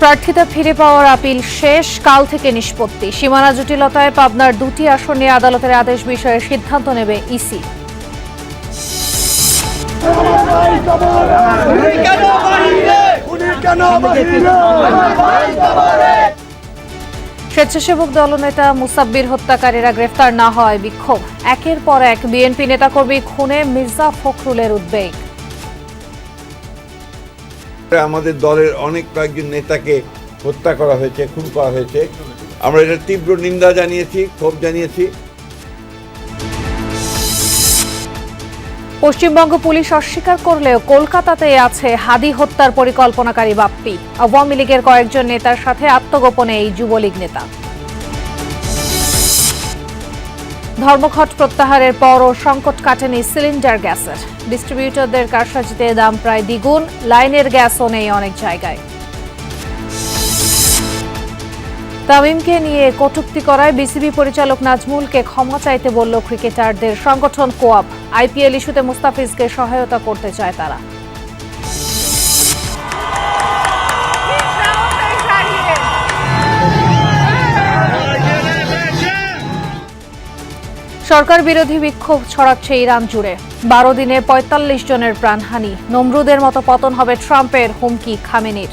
প্রার্থিতা ফিরে পাওয়ার আপিল শেষ, কাল থেকে নিষ্পত্তি। সীমানা জটিলতায় পাবনার দুটি আসন নিয়ে আদালতের আদেশ বিষয়ে সিদ্ধান্ত নেবে ইসি। স্বেচ্ছাসেবক দলনেতা মুসাব্বির হত্যাকারীরা গ্রেফতার না হওয়ায় বিক্ষোভ। একের পর এক বিএনপি নেতাকর্মী খুনে মির্জা ফখরুলের উদ্বেগ। আমাদের দলের অনেক কয়েকজন নেতাকে হত্যা করা হয়েছে, খুন করা হয়েছে। আমরা এটা তীব্র নিন্দা জানিয়েছি, ক্ষোভ জানিয়েছি। পশ্চিমবঙ্গ পুলিশ অস্বীকার করলেও কলকাতাতে আছে হাদি হত্যার পরিকল্পনাকারী বাপ্পি। আওয়ামী লীগের কয়েকজন নেতার সাথে আত্মগোপনে এই যুবলীগ নেতা। ধর্মঘট প্রত্যাহারের পরও সংকট কাটেনি সিলিন্ডার গ্যাসের। ডিস্ট্রিবিউটরদের কারসাজিতে দাম প্রায় দ্বিগুণ, লাইনের গ্যাসও নেই অনেক জায়গায়। তামিমকে নিয়ে কটূক্তি করায় বিসিবি পরিচালক নাজমুলকে ক্ষমা চাইতে বলল ক্রিকেটারদের সংগঠন কোয়াব। আইপিএল ইস্যুতে মুস্তাফিজকে সহায়তা করতে চায় তারা। সরকার বিরোধী বিক্ষোভ ছড়াচ্ছে ইরান জুড়ে। 12 দিনে 45 জনের প্রাণহানি। নমরুদের মতো পতন হবে ট্রাম্পের, হুমকি খামেনির।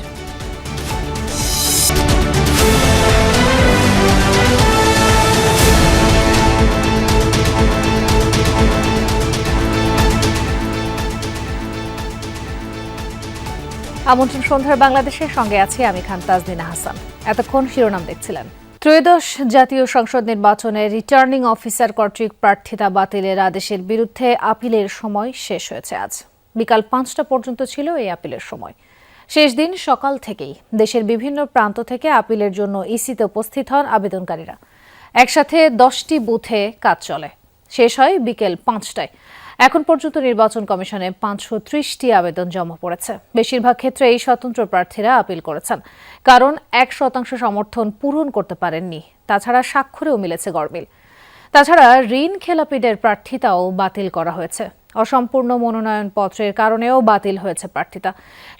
আমন্ত্রণ সন্ধ্যার বাংলাদেশের সঙ্গে আছি আমি খান তাজনিনা হাসান। এতক্ষণ শিরোনাম দেখছিলেন। ত্রয়োদশ জাতীয় সংসদ নির্বাচনে রিটার্নিং অফিসার কর্তৃক প্রার্থিতা বাতিলের আদেশের বিরুদ্ধে আপিলের সময় শেষ হয়েছে আজ। বিকাল 5টা পর্যন্ত ছিল এই আপিলের সময়। শেষ দিন সকাল থেকেই দেশের বিভিন্ন প্রান্ত থেকে আপিলের জন্য ইসিতে উপস্থিত হন আবেদনকারীরা। একসাথে 10টি বুথে কাজ চলে। শেষ হয় বিকেল 5টায়। এখন পর্যন্ত নির্বাচন কমিশনে 530টি আবেদন জমা পড়েছে। বেশিরভাগ ক্ষেত্রে এই স্বতন্ত্র প্রার্থীরা আপিল করেছেন, কারণ 1% সমর্থন পূরণ করতে পারেননি। তাছাড়া স্বাক্ষরেও মিলেছে গরমিল। তাছাড়া ঋণ খেলাপিদের প্রার্থিতাও বাতিল করা হয়েছে। অসম্পূর্ণ মনোনয়নপত্রের কারণেও বাতিল হয়েছে প্রার্থিতা।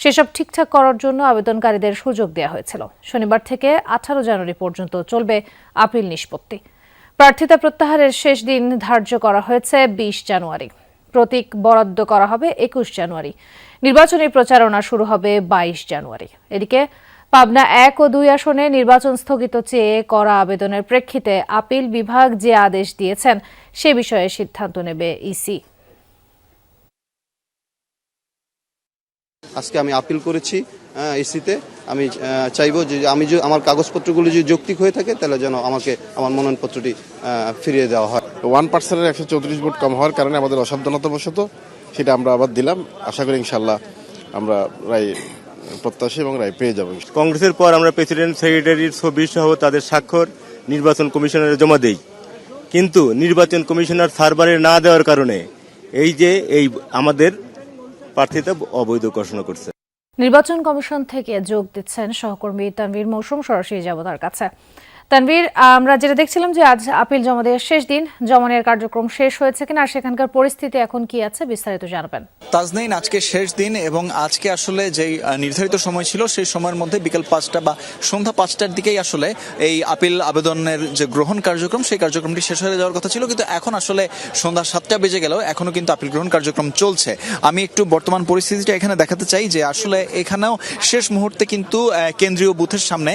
সেসব ঠিকঠাক করার জন্য আবেদনকারীদের সুযোগ দেওয়া হয়েছিল। শনিবার থেকে 18 জানুয়ারি পর্যন্ত চলবে আপিল নিষ্পত্তি। প্রার্থিতা প্রত্যাহারের শেষ দিন ধার্য করা হয়েছে 20 জানুয়ারি। প্রতীক বরাদ্দ করা হবে 21 জানুয়ারি। নির্বাচনী প্রচারণা শুরু হবে 22 জানুয়ারি। এদিকে পাবনা 1 ও 2 আসনে নির্বাচন স্থগিত চেয়ে করা আবেদনের প্রেক্ষিতে আপিল বিভাগ যে আদেশ দিয়েছেন সে বিষয়ে সিদ্ধান্ত নেবে ইসি। আজকে আমি আপিল করেছি ইসিতে। আমি চাইবো যে আমার কাগজপত্রগুলো যদি যৌক্তিক হয়ে থাকে তাহলে যেন আমাকে আমার মনোনয়নপত্রটি ফিরিয়ে দেওয়া হয়। 1%-এর 134 ভোট কম হওয়ার কারণে আমাদের অসাবধানতাবশত সেটা আমরা আবার দিলাম। আশা করি ইনশাল্লাহ আমরা রায় প্রত্যাশী এবং রায় পেয়ে যাব। কংগ্রেসের পর আমরা প্রেসিডেন্ট সেক্রেটারির ছবি সহ তাদের স্বাক্ষর নির্বাচন কমিশনারে জমা দেই, কিন্তু নির্বাচন কমিশনার সার্ভারে না দেওয়ার কারণে এই আমাদের প্রার্থিতা অবৈধ ঘোষণা করছে। নির্বাচন কমিশন থেকে যোগ দিচ্ছেন সহকর্মী তানভীর মৌসুম। সরাসরি যাব তার কাছে। তানভীর, আমরা যেটা দেখছিলাম যে আজ আপিল জমা দেওয়ার শেষ দিন, জমা নেওয়ার কার্যক্রম শেষ হয়েছে কিনা আর সেখানকার পরিস্থিতি এখন কি আছে বিস্তারিত জানাবেন। তাজনীন, আজকে শেষ দিন এবং আজকে আসলে যেই নির্ধারিত সময় ছিল সেই সময়ের মধ্যে বিকেল 5টা বা সন্ধ্যা 5টার দিকেই আসলে এই আপিল আবেদনের যে গ্রহণ কার্যক্রম সেই কার্যক্রমটি শেষ হয়ে যাওয়ার কথা ছিল, কিন্তু এখন আসলে সন্ধ্যা 7টা বেজে গেলেও এখনো কিন্তু আপিল গ্রহণ কার্যক্রম চলছে। আমি একটু বর্তমান পরিস্থিতিটা এখানে দেখাতে চাই যে আসলে এখানেও শেষ মুহূর্তে কিন্তু কেন্দ্রীয় বুথের সামনে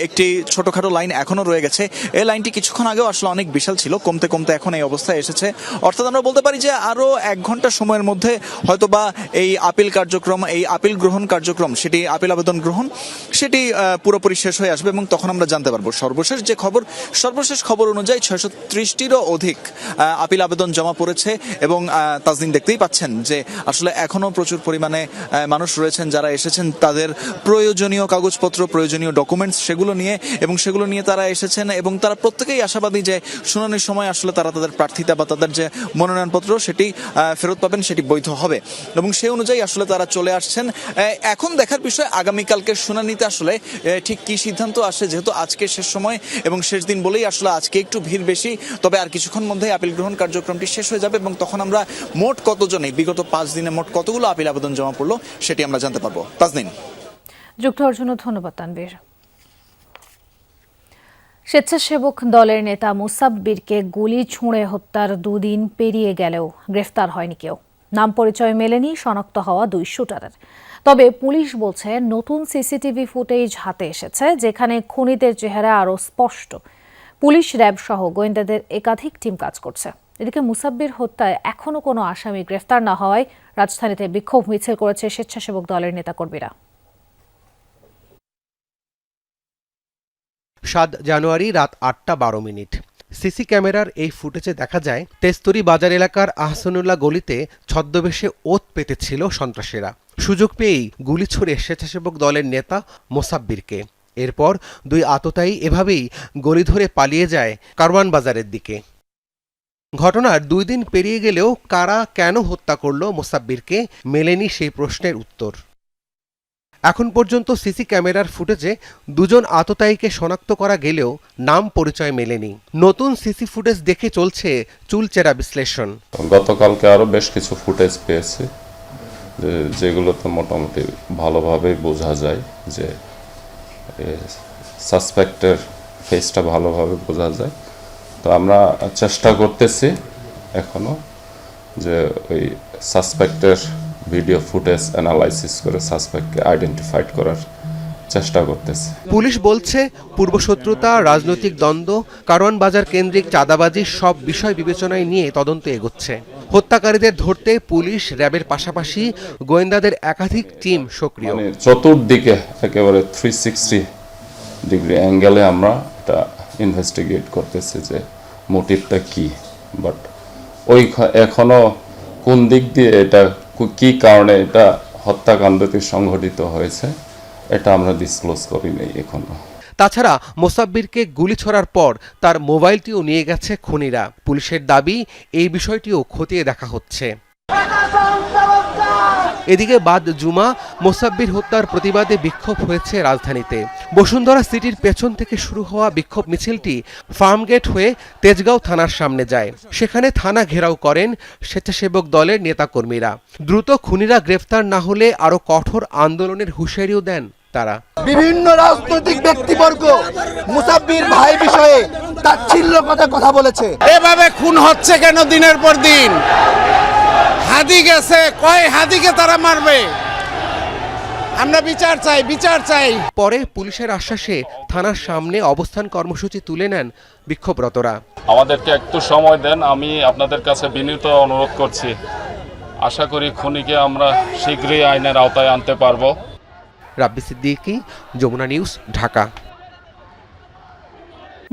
একটি ছোটখাটো লাইন এখনো রয়ে গেছে। এই লাইনটি কিছুক্ষণ আগেও আসলে অনেক বিশাল ছিল, কমতে কমতে এখন এই অবস্থায় এসেছে। অর্থাৎ আমরা বলতে পারি যে আরো 1 ঘন্টা সময়ের মধ্যে হয়তোবা এই আপিল কার্যক্রম, এই আপিল গ্রহণ কার্যক্রম, সেটি আপিল আবেদন গ্রহণ সেটি পুরোপুরি শেষ হয়ে আসবে এবং তখন আমরা জানতে পারবো। সর্বশেষ খবর অনুযায়ী 630টিরও অধিক আপিল আবেদন জমা পড়েছে এবং তাজনীন দেখতেই পাচ্ছেন যে আসলে এখনো প্রচুর পরিমাণে মানুষ রয়েছেন যারা এসেছেন তাদের প্রয়োজনীয় কাগজপত্র, প্রয়োজনীয় ডকুমেন্টস সেগুলো নিয়ে তারা এসেছেন এবং তারা প্রত্যেকেই আশাবাদী যে শুনানির সময় আসলে তারা তাদের প্রার্থিতা বা তাদের যে মনোনয়নপত্র সেটি ফেরত পাবেন, সেটি বৈধ হবে এবং সেই অনুযায়ী আসলে তারা চলে আসছেন। এখন দেখার বিষয় আগামীকালকে শুনানিতে আসলে ঠিক কি সিদ্ধান্ত আসে, যেহেতু আজকে শেষ সময় এবং শেষ দিন বলেই আসলে আজকে একটু ভিড় বেশি। তবে আর কিছুক্ষণ মধ্যে আপিল গ্রহণ কার্যক্রমটি শেষ হয়ে যাবে এবং তখন আমরা মোট কতজনে বিগত 5 দিনে মোট কতগুলো আপিল আবেদন জমা পড়লো সেটি আমরা জানতে পারবো। তাজনীন। যুক্ত হওয়ার জন্য ধন্যবাদ তানভীর। স্বেচ্ছাসেবক দলের নেতা মুসাব্বিরকে গুলি ছুঁড়ে হত্যার 2 দিন পেরিয়ে গেলেও গ্রেফতার হয়নি কেউ। নাম পরিচয় মেলেনি শনাক্ত হওয়া 2 শুটারের। তবে পুলিশ বলছে নতুন সিসিটিভি ফুটেজ হাতে এসেছে, যেখানে খুনিদের চেহারা আরও স্পষ্ট। পুলিশ, র্যাব সহ গোয়েন্দাদের একাধিক টিম কাজ করছে। এদিকে মুসাব্বির হত্যায় এখনও কোনো আসামি গ্রেফতার না হওয়ায় রাজধানীতে বিক্ষোভ মিছিল করেছে স্বেচ্ছাসেবক দলের নেতাকর্মীরা। 7 জানুয়ারি রাত 8:12 সিসি ক্যামেরার এই ফুটেজে দেখা যায় তেস্তরি বাজার এলাকার আহসানুল্লাহ গলিতে ছদ্মবেশে ওত পেতেছিল সন্ত্রাসীরা। সুযোগ পেয়েই গুলি ছুড়ে স্বেচ্ছাসেবক দলের নেতা মোসাব্বিরকে। এরপর 2 আততায়ী এভাবেই গলি ধরে পালিয়ে যায় কারওয়ান বাজারের দিকে। ঘটনার 2 দিন পেরিয়ে গেলেও কারা কেন হত্যা করল মোসাব্বিরকে মেলেনি সেই প্রশ্নের উত্তর। এখন পর্যন্ত সিসি ক্যামেরার ফুটেজে 2 জন আততায়ীকে শনাক্ত করা গেলেও নাম পরিচয় মেলেনি। নতুন সিসি ফুটেজ দেখে চলছে চুলচেরা বিশ্লেষণ। গতকালকে আরো বেশ কিছু ফুটেজ পেয়েছি, যেগুলোতে মোটামুটি ভালোভাবে বোঝা যায় যে সাসপেক্টের ফেসটা ভালোভাবে বোঝা যায়। তো আমরা চেষ্টা করতেছি এখনো যে ওই সাসপেক্টের ভিডিও ফুটেজ অ্যানালাইসিস করে সাসপেক্টকে আইডেন্টিফাইড করার চেষ্টা করতেছে। পুলিশ বলছে পূর্বশত্রুতা, রাজনৈতিক দ্বন্দ্ব, কারওয়ান বাজার কেন্দ্রিক চাঁদাবাজি সব বিষয় বিবেচনায় নিয়ে তদন্ত এগোচ্ছে। হত্যাকারীদের ধরতে পুলিশ, র্যাবের পাশাপাশি গোয়েন্দাদের একাধিক টিম সক্রিয়। মানে চতুর্দিকে একেবারে 360 ডিগ্রি অ্যাঙ্গেলে আমরা এটা ইনভেস্টিগেট করতেছি যে মোটিভটা কি, বাট ওই এখনো কোন দিক দিয়ে এটা কি কারণে এটা হত্যাকাণ্ডটি সংঘটিত হয়েছে এটা আমরা ডিসক্লোজ করি নাই এখনো। তাছাড়া মোসাব্বিরকে গুলি ছোড়ার পর তার মোবাইলটিও নিয়ে গেছে খুনিরা। পুলিশের দাবি এই বিষয়টিও খতিয়ে দেখা হচ্ছে। এদিকে বাদ জুমা মোসাব্বির হত্যার প্রতিবাদে বিক্ষোভ হয়েছে রাজধানীতে। বসুন্ধরা সিটির পেছন থেকে শুরু হওয়া বিক্ষোভ মিছিলটি ফার্মগেট হয়ে তেজগাঁও থানার সামনে যায়। সেখানে থানা ঘেরাও করেন স্বেচ্ছাসেবক দলের নেতাকর্মীরা। দ্রুত খুনিরা গ্রেফতার না হলে আরও কঠোর আন্দোলনের হুঁশিয়ারিও দেন তারা। বিভিন্ন রাজনৈতিক ব্যক্তিবর্গ মুসাব্বির ভাই বিষয়ে তাচ্ছিল্য কথা বলেছে। এভাবে খুন হচ্ছে কেন দিনের পর দিন? হাদি গেছে, কয় হাদিকে তারা মারবে? আমরা বিচার চাই, বিচার চাই। পরে পুলিশের আশ্বাসে থানার সামনে অবস্থান কর্মসূচি তুলে নেন বিক্ষোভরতরা। আমাদেরকে একটু সময় দেন, আমি আপনাদের কাছে বিনীত অনুরোধ করছি। আশা করি খুনিকে আমরা শীঘ্রই আইনের আওতায় আনতে পারবো। রাব্বি সিদ্দিকী, যমুনা নিউজ, ঢাকা।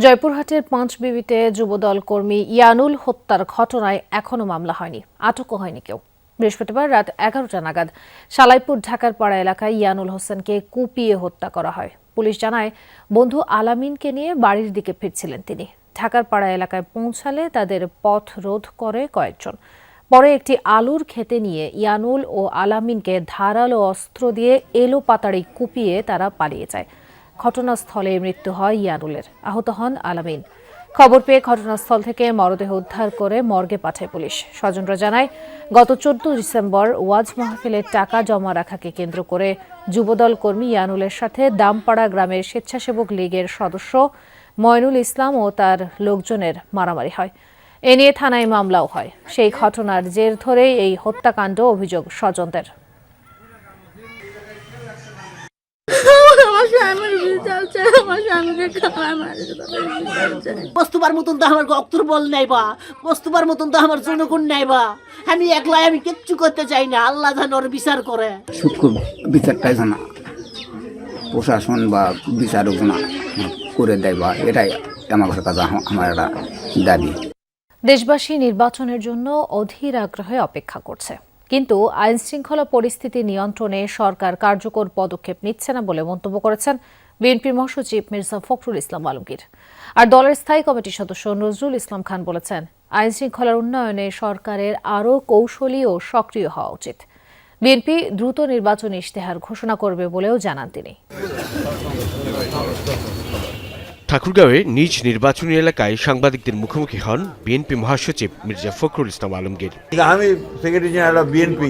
জয়পুরহাটের পাঁচবিবিতে যুবদল কর্মী ইয়ানুল হত্যার ঘটনায় এখনও মামলা হয়নি, আটকও হয়নি কেউ। বৃহস্পতিবার রাত 11টা নাগাদ সালাইপুর ঢাকার পাড়া এলাকায় ইয়ানুল হোসেনকে কুপিয়ে হত্যা করা হয়। পুলিশ জানায় বন্ধু আলামিনকে নিয়ে বাড়ির দিকে ফিরছিলেন তিনি। ঢাকার পাড়া এলাকায় পৌঁছালে তাদের পথ রোধ করে কয়েকজন। পরে একটি আলুর খেতে নিয়ে ইয়ানুল ও আলামিনকে ধারালো অস্ত্র দিয়ে এলোপাতাড়ি কুপিয়ে তারা পালিয়ে যায়। ঘটনাস্থলে মৃত্যু হয় ইয়ানুলের, আহত হন আলামিন। খবর পেয়ে ঘটনাস্থল থেকে মরদেহ উদ্ধার করে মর্গে পাঠায় পুলিশ। স্বজনরা জানায় গত 14 ডিসেম্বর ওয়াজ মাহফিলের টাকা জমা রাখাকে কেন্দ্র করে যুবদল কর্মী ইয়ানুলের সাথে দামপাড়া গ্রামের স্বেচ্ছাসেবক লীগের সদস্য ময়নুল ইসলাম ও তার লোকজনের মারামারি হয়। এ নিয়ে থানায় মামলাও হয়। সেই ঘটনার জের ধরেই এই হত্যাকাণ্ড অভিযোগ স্বজনদের। বস্তুবার মতন তো আমার অক্তর বল নাইবা, বস্তুবার মতন তো আমার জনগণ নাইবা। আমি একলাই আমি কিচ্ছু করতে চাই না, আল্লাহ যেন ওর বিচার করে। সূক্ষ্ম বিচারটাই জানা প্রশাসন বা বিচারক জানা করে দেয়, বা এটাই আমার কাছে আমার একটা দাবি। দেশবাসী নির্বাচনের জন্য অধীর আগ্রহে অপেক্ষা করছে, কিন্তু আইনশৃঙ্খলা পরিস্থিতি নিয়ন্ত্রণে সরকার কার্যকর পদক্ষেপ নিচ্ছে না বলে মন্তব্য করেছেন বিএনপির মহাসচিব মির্জা ফখরুল ইসলাম আলমগীর। আর দলের স্থায়ী কমিটির সদস্য নজরুল ইসলাম খান বলেছেন, আইনশৃঙ্খলার উন্নয়নে সরকারের আরও কৌশলী ও সক্রিয় হওয়া উচিত। বিএনপি দ্রুত নির্বাচনী ইশতেহার ঘোষণা করবে বলেও জানান তিনি। ঠাকুরগাঁওয়ে নিজ নির্বাচনী এলাকায় সাংবাদিকদের মুখোমুখি হন বিএনপি মহাসচিব মির্জা ফখরুল ইসলাম আলমগীর। আমি সেক্রেটারি জেনারেল অফ বিএনপি,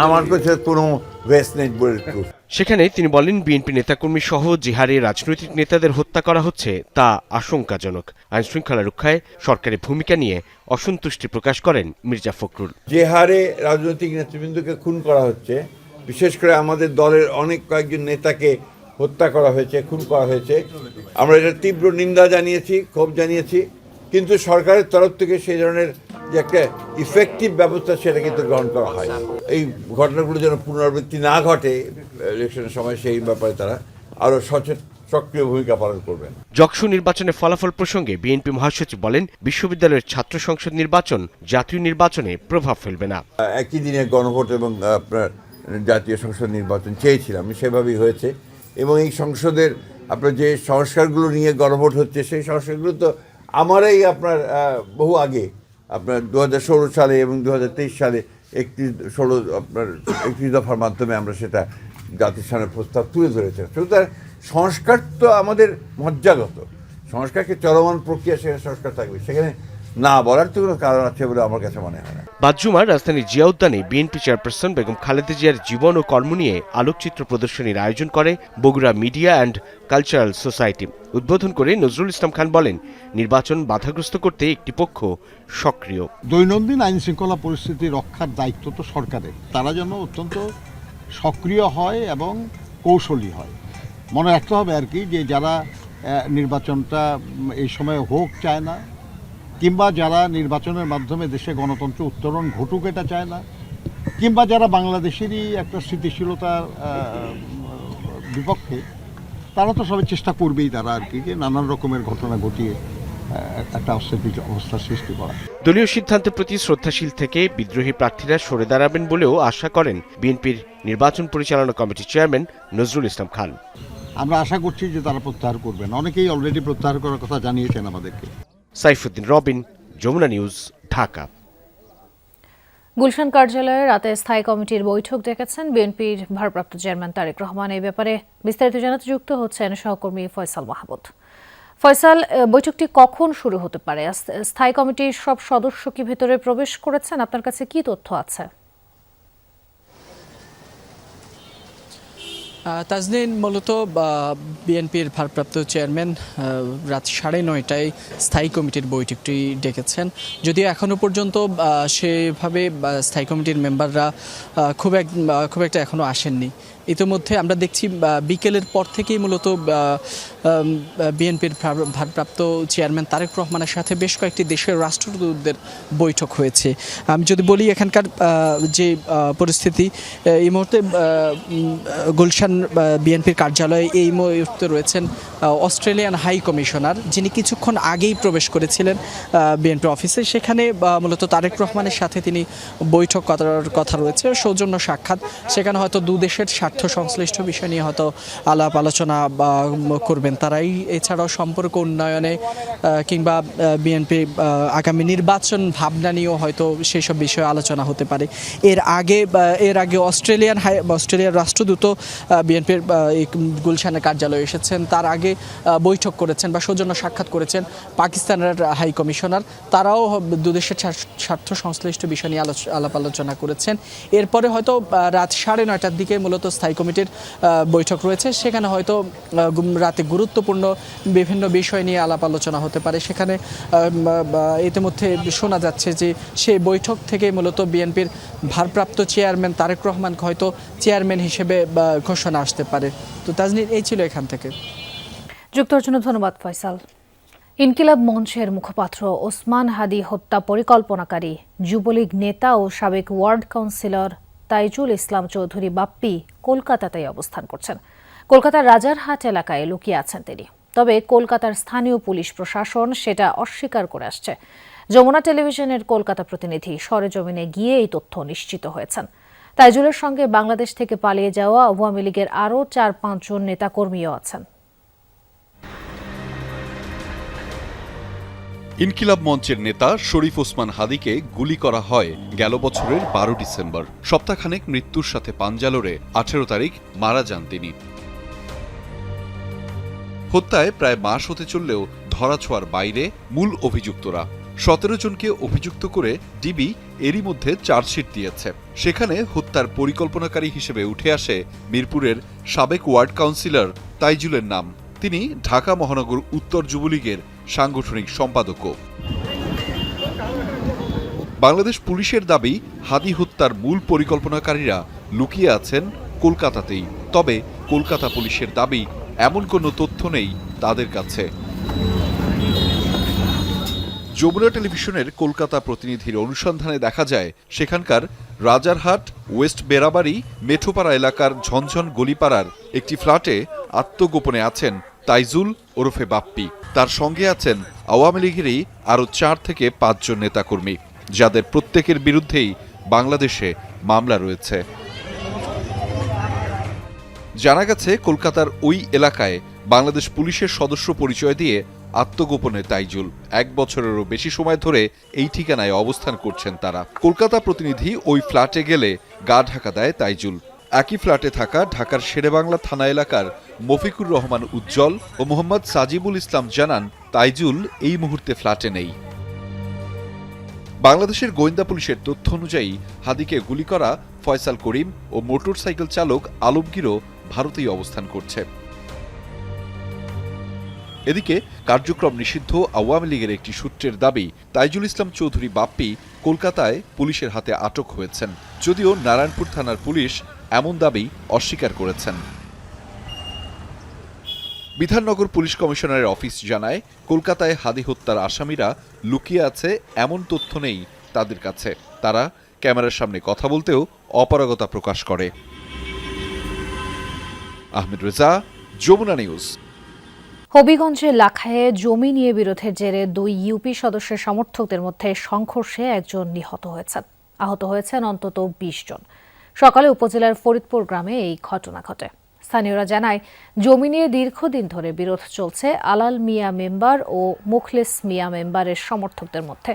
আমার কাছে কোনো ওয়েস্টনেট বুলেট প্রুফ। সেখানে তিনি বলেন, বিএনপি নেতাকর্মী সহ যে হারে রাজনৈতিক নেতাদের হত্যা করা হচ্ছে তা আশঙ্কাজনক। আইনশৃঙ্খলা রক্ষায় সরকারের ভূমিকা নিয়ে অসন্তুষ্টি প্রকাশ করেন মির্জা ফখরুল। যে হারে রাজনৈতিক নেতৃবৃন্দকে খুন করা হচ্ছে, বিশেষ করে আমাদের দলের অনেক কয়েকজন নেতাকে হত্যা করা হয়েছে, খুন করা হয়েছে, আমরা এটা তীব্র নিন্দা জানিয়েছি, ক্ষোভ জানিয়েছি, কিন্তু সরকারের তরফ থেকে সেই ধরনের যে একটা ইফেক্টিভ ব্যবস্থা সেটা কিন্তু গ্রহণ করা হয়। এই ঘটনাগুলো যেন পুনরাবৃত্তি না ঘটে ইলেকশনের সময়, সেই ব্যাপারে তারা আরও সক্রিয় ভূমিকা পালন করবেন। যকসু নির্বাচনের ফলাফল প্রসঙ্গে বিএনপি মহাসচিব বলেন, বিশ্ববিদ্যালয়ের ছাত্র সংসদ নির্বাচন জাতীয় নির্বাচনে প্রভাব ফেলবে না। একই দিনে গণভোট এবং আপনার জাতীয় সংসদ নির্বাচন চেয়েছিলাম, সেভাবেই হয়েছে। এবং এই সংসদের আপনার যে সংস্কারগুলো নিয়ে গণভোট হচ্ছে, সেই সংস্কারগুলো তো আমারই আপনার বহু আগে আপনার 2016 সালে এবং 2023 সালে 31 দফার মাধ্যমে আমরা সেটা জাতির সামনে প্রস্তাব তুলে ধরেছিলাম। সুতরাং সংস্কার তো আমাদের মজ্জাগত, সংস্কারকে চলমান প্রক্রিয়া, সেখানে সংস্কার থাকবে, সেখানে না বলার তো কোনো কারণ আছে বলে আমার কাছে মনে হয় না। বাদ-জুমার রাজধানীর জিয়া উদ্যানে বিএনপি চেয়ারপারসন বেগম খালেদা জিয়ার জীবন ও কর্ম নিয়ে আলোকচিত্র প্রদর্শনীর আয়োজন করে Bogura media and cultural society. উদ্বোধন করে নজরুল ইসলাম খান বলেন, নির্বাচন বাধাগ্রস্ত করতে একটি পক্ষ সক্রিয়। দৈনন্দিন আইন শৃঙ্খলা পরিস্থিতি রক্ষার দায়িত্ব তো সরকারের, তারা যেন অত্যন্ত সক্রিয় হয় এবং কৌশলী হয়। মনে রাখতে হবে আর কি, যে যারা নির্বাচনটা এই সময় হোক চায় না, কিংবা যারা নির্বাচনের মাধ্যমে দেশে গণতন্ত্র উত্তরণ ঘটুক এটা চায় না, কিংবা যারা বাংলাদেশেরই একটা স্থিতিশীলতার বিপক্ষে, তারা তো সবাই চেষ্টা করবেই তারা আর কি, যে নানান রকমের ঘটনা ঘটিয়ে একটা অস্থিতিশীল অবস্থার সৃষ্টি করা। দলীয় সিদ্ধান্তের প্রতি শ্রদ্ধাশীল থেকে বিদ্রোহী প্রার্থীরা সরে দাঁড়াবেন বলেও আশা করেন বিএনপির নির্বাচন পরিচালনা কমিটির চেয়ারম্যান নজরুল ইসলাম খান। আমরা আশা করছি যে তারা প্রত্যাহার করবেন, অনেকেই অলরেডি প্রত্যাহার করার কথা জানিয়েছেন আমাদেরকে। সাইফুদ্দিন রবিন, যমুনা নিউজ, ঢাকা। গুলশান কার্যালয়ে রাতে স্থায়ী কমিটির বৈঠক ডেকেছেন বিএনপির ভারপ্রাপ্ত চেয়ারম্যান তারেক রহমান। এই ব্যাপারে বিস্তারিত জানাতে যুক্ত হচ্ছেন সহকর্মী ফয়সাল মাহমুদ। ফয়সাল, বৈঠকটি কখন শুরু হতে পারে? স্থায়ী কমিটির সব সদস্য কি ভেতরে প্রবেশ করেছেন? আপনার কাছে কি তথ্য আছে? তাজনীন, মূলত বিএনপির ভারপ্রাপ্ত চেয়ারম্যান রাত 9:30টায় স্থায়ী কমিটির বৈঠকটি ডেকেছেন। যদিও এখনও পর্যন্ত সেভাবে স্থায়ী কমিটির মেম্বাররা খুব একটা এখনও আসেননি। ইতিমধ্যে আমরা দেখছি বিকেলের পর থেকেই মূলত বিএনপির ভারপ্রাপ্ত চেয়ারম্যান তারেক রহমানের সাথে বেশ কয়েকটি দেশের রাষ্ট্রদূতদের বৈঠক হয়েছে। আমি যদি বলি, এখানকার যে পরিস্থিতি এই মুহূর্তে গুলশান বিএনপির কার্যালয়ে এই মুহূর্তে রয়েছেন অস্ট্রেলিয়ান হাই কমিশনার, যিনি কিছুক্ষণ আগেই প্রবেশ করেছিলেন বিএনপি অফিসে। সেখানে মূলত তারেক রহমানের সাথে তিনি বৈঠক করার কথা রয়েছে, সৌজন্য সাক্ষাৎ। সেখানে হয়তো দু দেশের স্বার্থ সংশ্লিষ্ট বিষয় নিয়ে হয়তো আলাপ আলোচনা করবেন তারাই। এছাড়াও সম্পর্ক উন্নয়নে কিংবা বিএনপি আগামী নির্বাচন ভাবনা নিয়েও হয়তো সেই সব বিষয়ে আলোচনা হতে পারে। এর আগে অস্ট্রেলিয়ার রাষ্ট্রদূত বিএনপির গুলশানের কার্যালয়ে এসেছেন। তার আগে বৈঠক করেছেন বা সৌজন্য সাক্ষাৎ করেছেন পাকিস্তানের হাই কমিশনার। তারাও দুদেশের স্বার্থ সংশ্লিষ্ট বিষয় নিয়ে আলাপ আলোচনা করেছেন। এরপরে হয়তো রাত 9:30টার দিকে মূলত স্থায়ী কমিটির বৈঠক রয়েছে। সেখানে হয়তো রাতে গুরুত্বপূর্ণ বিভিন্ন বিষয় নিয়ে আলাপ আলোচনা হতে পারে। সেখানে ইতিমধ্যে শোনা যাচ্ছে যে সেই বৈঠক থেকে মূলত বিএনপির ভারপ্রাপ্ত চেয়ারম্যান তারেক রহমানকে হয়তো চেয়ারম্যান হিসেবে ঘোষণা আসতে পারে। তো তাজনীন, এই ছিল এখান থেকে। যুক্ত হওয়ার জন্য ধন্যবাদ ফয়সাল। ইনকিলাব মঞ্চের মুখপাত্র ওসমান হাদি হত্যা পরিকল্পনাকারী যুবলীগ নেতা ও সাবেক ওয়ার্ড কাউন্সিলর তাইজুল ইসলাম চৌধুরী বাপ্পি কলকাতাতেই অবস্থান করছেন। কলকাতার রাজারহাট এলাকায় লুকিয়ে আছেন তিনি। তবে কলকাতার স্থানীয় পুলিশ প্রশাসন সেটা অস্বীকার করে আসছে। যমুনা টেলিভিশনের কলকাতা প্রতিনিধি সরেজমিনে গিয়ে এই তথ্য নিশ্চিত হয়েছেন। তাইজুলের সঙ্গে বাংলাদেশ থেকে পালিয়ে যাওয়া আওয়ামী লীগের আরও 4-5 জন নেতাকর্মীও আছেন। ইনকিলাব মঞ্চের নেতা শরীফ ওসমান হাদিকে গুলি করা হয় গেল বছরের 12 ডিসেম্বর। সপ্তাহখানেক মৃত্যুর সাথে পাঞ্জালোরে 18 তারিখ মারা যান তিনি। হত্যায় প্রায় মাস হতে চললেও ধরাছোঁয়ার বাইরে মূল অভিযুক্তরা। 17 জনকে অভিযুক্ত করে ডিবি এরই মধ্যে চার্জশিট দিয়েছে। সেখানে হত্যার পরিকল্পনাকারী হিসেবে উঠে আসে মিরপুরের সাবেক ওয়ার্ড কাউন্সিলর তাইজুলের নাম। তিনি ঢাকা মহানগর উত্তর যুবলীগের সাংগঠনিক সম্পাদকও। বাংলাদেশ পুলিশের দাবি, হাদি হত্যার মূল পরিকল্পনাকারীরা লুকিয়ে আছেন কলকাতাতেই। তবে কলকাতা পুলিশের দাবি, এমন কোনো তথ্য নেই তাদের কাছে। যমুনা টেলিভিশনের কলকাতা প্রতিনিধির অনুসন্ধানে দেখা যায়, সেখানকার রাজারহাট, ওয়েস্ট বেড়াবাড়ি, মেঠোপাড়া এলাকার ঝনঝন গলিপাড়ার একটি ফ্ল্যাটে আত্মগোপনে আছেন তাইজুল ওরফে বাপ্পি। তার সঙ্গে আছেন আওয়ামী লীগেরই আরও 4 থেকে 5 জন নেতাকর্মী, যাদের প্রত্যেকের বিরুদ্ধেই বাংলাদেশে মামলা রয়েছে। জানা গেছে, কলকাতার ওই এলাকায় বাংলাদেশ পুলিশের সদস্য পরিচয় দিয়ে আত্মগোপনে তাইজুল। 1 বছরেরও বেশি সময় ধরে এই ঠিকানায় অবস্থান করছেন তারা। কলকাতা প্রতিনিধি ওই ফ্ল্যাটে গেলে গা ঢাকা দেয় তাইজুল। একই ফ্ল্যাটে থাকা ঢাকার শেরেবাংলা থানা এলাকার মফিকুর রহমান উজ্জ্বল ও মোহাম্মদ সাজিবুল ইসলাম জানান, তাইজুল এই মুহূর্তে ফ্ল্যাটে নেই। বাংলাদেশের গোয়েন্দা পুলিশের তথ্য অনুযায়ী হাদিকে গুলি করা ফয়সাল করিম ও মোটরসাইকেল চালক আলমগীরও ভারতেই অবস্থান করছে। এদিকে কার্যক্রম নিষিদ্ধ আওয়ামী লীগের একটি সূত্রের দাবি, তাইজুল ইসলাম চৌধুরী বাপ্পি কলকাতায় পুলিশের হাতে আটক হয়েছেন, যদিও নারায়ণপুর থানার পুলিশ এমন দাবি অস্বীকার করেছেন। বিধাননগর পুলিশ কমিশনারের অফিস জানায়, কলকাতায় হাদি হত্যার আসামিরা লুকিয়ে আছে এমন তথ্য নেই তাদের কাছে। তারা ক্যামেরার সামনে কথা বলতেও অপারগতা প্রকাশ করে। আহমেদ রেজা, যমুনা নিউজ। হবিগঞ্জের লাখায়ে জমি নিয়ে বিরোধের জেরে 2 ইউপি সদস্যের সমর্থকদের মধ্যে সংঘর্ষে একজন নিহত হয়েছেন। আহত হয়েছেন অন্তত 20 জন। সকালে উপজেলার ফরিদপুর গ্রামে এই ঘটনা ঘটে। স্থানীয়রা জানায়, জমি নিয়ে দীর্ঘদিন ধরে বিরোধ চলছে আলাল মিয়া মেম্বার ও মুখলেস মিয়া মেম্বারের সমর্থকদের মধ্যে।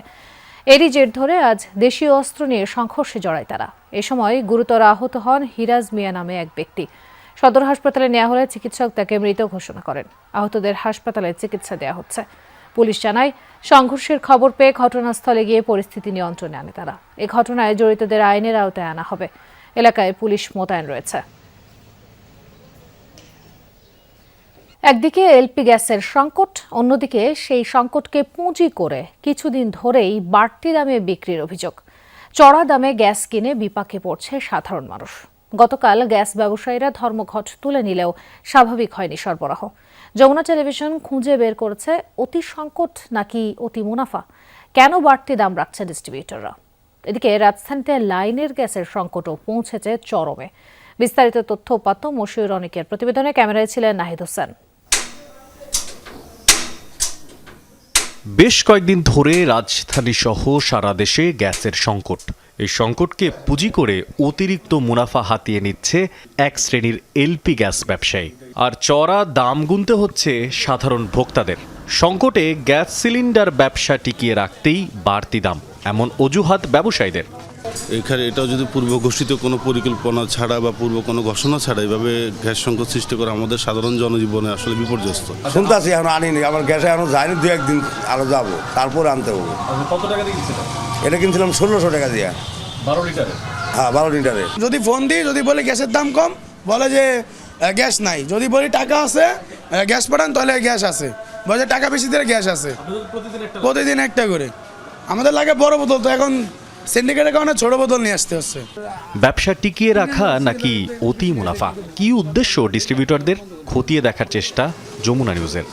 এরই জের ধরে আজ দেশীয় অস্ত্র নিয়ে সংঘর্ষে জড়ায় তারা। এ সময় গুরুতর আহত হন হিরাজ মিয়া নামে এক ব্যক্তি। সদর হাসপাতালে নেওয়া হলে চিকিৎসক তাকে মৃত ঘোষণা করেন। আহতদের হাসপাতালে চিকিৎসা দেওয়া হচ্ছে। পুলিশ জানায়, সংঘর্ষের খবর পেয়ে ঘটনাস্থলে গিয়ে পরিস্থিতি নিয়ন্ত্রণে আনে তারা। এ ঘটনায় জড়িতদের আইনের আওতায় আনা হবে। এলাকায় পুলিশ মোতায়েন রয়েছে। একদিকে এলপি গ্যাসের সংকট, অন্যদিকে সেই সংকটকে পুঁজি করে কিছুদিন ধরেই বাড়তি দামে বিক্রির অভিযোগ। চড়া দামে গ্যাস কিনে বিপাকে পড়ছে সাধারণ মানুষ। গতকাল গ্যাস ব্যবসায়ীরা ধর্মঘট তুলে নিলেও স্বাভাবিক হয়নি সরবরাহ। যমুনা টেলিভিশন খুঁজে বের করেছে, অতি সংকট নাকি অতি মুনাফা? কেন বাড়তি দাম রাখছে ডিস্ট্রিবিউটররা? এদিকে রাজধানীতে লাইনের গ্যাসের সংকটও পৌঁছেছে চরমে। বিস্তারিত তথ্য উপাত্ত মশিউর অনিকের প্রতিবেদনে, ক্যামেরায় ছিলেন নাহিদ হোসেন। বেশ কয়েকদিন ধরে রাজধানী সহ সারা দেশে গ্যাসের সংকট। এই সংকটকে পুঁজি করে অতিরিক্ত মুনাফা হাতিয়ে নিচ্ছে এক শ্রেণীর এলপি গ্যাস ব্যবসায়ী। আর চড়া দাম গুনতে হচ্ছে সাধারণ ভোক্তাদের। সংকটে গ্যাস সিলিন্ডার ব্যবসা টিকিয়ে রাখতেই বাড়তি দাম, এমন অজুহাত ব্যবসায়ীদের। এখানে এটাও যদি পূর্ব ঘোষিত কোনো পরিকল্পনা ছাড়া বা পূর্ব কোনো ঘোষণা ছাড়া এভাবে গ্যাস সংকট সৃষ্টি করে আমাদের সাধারণ জনজীবনে আসলে বিপর্যস্ত। শুনতে আছি, এখন আনিনি, আমার গ্যাসে এখনো যায়নি, 2-1 দিন আরো যাবো, তারপরে আনতে হবে। কত টাকা দিয়ে কিনছিলেন? এটা কিনছিলাম 1600 টাকা দিয়ে। 12 লিটারে? হ্যাঁ, 12 লিটারে। যদি ফোন দিই, যদি বলে গ্যাসের দাম কম, বলে যে গ্যাস নাই। যদি বলি টাকা আছে, গ্যাস পাঠান, তাহলে গ্যাস আছে। বলে টাকা বেশি দিলে গ্যাস আছে। প্রতিদিন একটা করে। আমাদের লাগে বড় বোতল, তো এখন সিন্ডিকেটের কারণে ছোট বোতল নিয়ে আসতে হচ্ছে। ব্যবসা টিকিয়ে রাখা নাকি অতি মুনাফা? কি উদ্দেশ্য ডিস্ট্রিবিউটরদের? খতিয়ে দেখার চেষ্টা যমুনা নিউজের।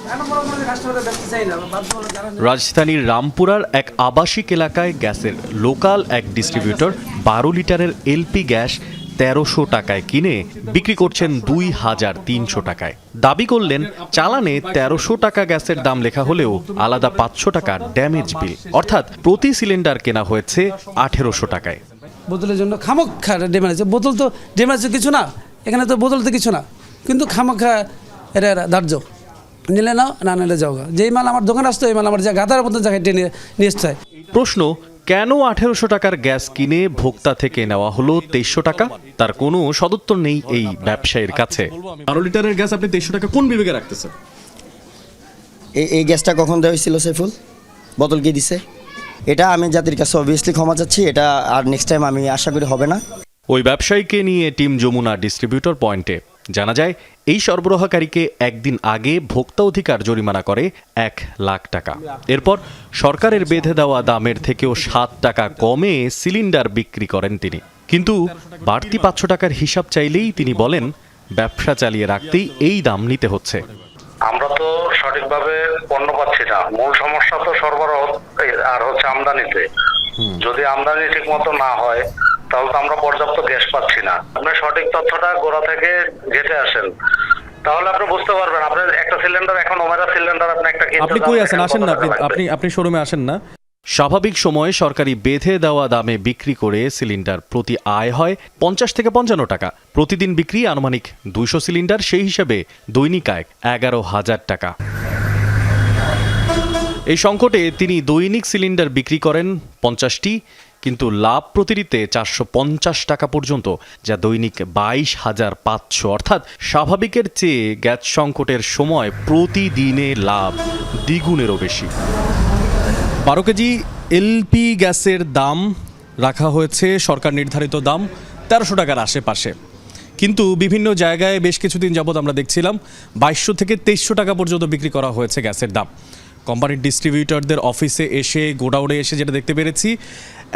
রাজধানীর রামপুরার এক আবাসিক এলাকায় গ্যাসের লোকাল এক ডিস্ট্রিবিউটর 12 লিটারের এলপি গ্যাস 1300 টাকায় কিনে বিক্রি করছেন 2300 টাকায়। দাবি করলেন, চালানে 1300 টাকা গ্যাসের দাম লেখা হলেও আলাদা 500 টাকা ড্যামেজ বিল, অর্থাৎ প্রতি সিলিন্ডার কেনা হয়েছে 1800 টাকায়। বোতলের জন্য খামোক্ষা ড্যামেজ। বোতল তো ড্যামেজ কিছু না, এখানে তো বোতল তো কিছু না, কিন্তু খামোক্ষা এটা ধার্য। নিলে নাও, না নিলে যাও। যেই মাল আমার দোকানে আসতো, এই মাল আমার গাদার মতো জায়গায় নিয়ে আসতে হয়। প্রশ্ন, কেন 1800 টাকার গ্যাস কিনে ভোক্তা থেকে নেওয়া হলো 2300 টাকা? তার কোনো সদুত্তর নেই এই ব্যবসায়ীর কাছে। 12 লিটারের গ্যাস আপনি 2300 টাকা কোন বিবেকে রাখতেছেন? এই গ্যাসটা কখন দেওয়া হয়েছিল সাইফুল? বোতল কে দিছে? এটা আমি জাতির কাছে অবভিয়াসলি ক্ষমা চাচ্ছি, এটা আর নেক্সট টাইম আমি আশা করি হবে না। ওই ব্যবসায়ীকে নিয়ে টিম যমুনা ডিস্ট্রিবিউটর পয়েন্টে জানা যায় এই সরবরাহকারীকে একদিন আগে ভোক্তা অধিকার জরিমানা করে 1 লাখ টাকা। এরপর সরকারের বেঁধে দেওয়া দামের থেকেও 7 টাকা কমে সিলিন্ডার বিক্রি করেন তিনি। কিন্তু বাড়তি 500 টাকার হিসাব চাইলেই তিনি বলেন ব্যবসা চালিয়ে রাখতেই এই দাম নিতে হচ্ছে। আমরা তো সঠিকভাবে পণ্য পাচ্ছি না, মূল সমস্যা তো সরবরাহ আর হচ্ছে আমদানিতে। যদি আমদানি ঠিক মতো না হয় তাহলে তো আমরা পর্যাপ্ত গ্যাস পাচ্ছি না। আপনি সঠিক তথ্যটা গোড়া থেকে ঘেটে আসেন, তাহলে আপনি বুঝতে পারবেন। আপনার একটা সিলিন্ডার এখন ওমেরা সিলিন্ডার আপনি একটা আপনি কই আছেন? আসেন না, আপনি শোরুমে আসেন না। স্বাভাবিক সময়ে সরকারি বেঁধে দেওয়া দামে বিক্রি করে সিলিন্ডার প্রতি আয় হয় 50 থেকে 55 টাকা। প্রতিদিন বিক্রি আনুমানিক 200 সিলিন্ডার, সেই হিসাবে দৈনিক আয় 11,000 টাকা। এই সংকটে তিনি দৈনিক সিলিন্ডার বিক্রি করেন 50টি, কিন্তু লাভ প্রতিটিতে 450 টাকা পর্যন্ত, যা দৈনিক 22,500, অর্থাৎ স্বাভাবিকের চেয়ে গ্যাস সংকটের সময় প্রতিদিনে লাভ দ্বিগুণেরও বেশি। 12 কেজি এলপি গ্যাসের দাম রাখা হয়েছে সরকার নির্ধারিত দাম 1300 টাকার আশেপাশে, কিন্তু বিভিন্ন জায়গায় বেশ কিছুদিন যাবৎ আমরা দেখছিলাম 2200 থেকে 2300 টাকা পর্যন্ত বিক্রি করা হয়েছে গ্যাসের দাম। কোম্পানির ডিস্ট্রিবিউটরদের অফিসে এসে, গোডাউনে এসে যেটা দেখতে পেরেছি,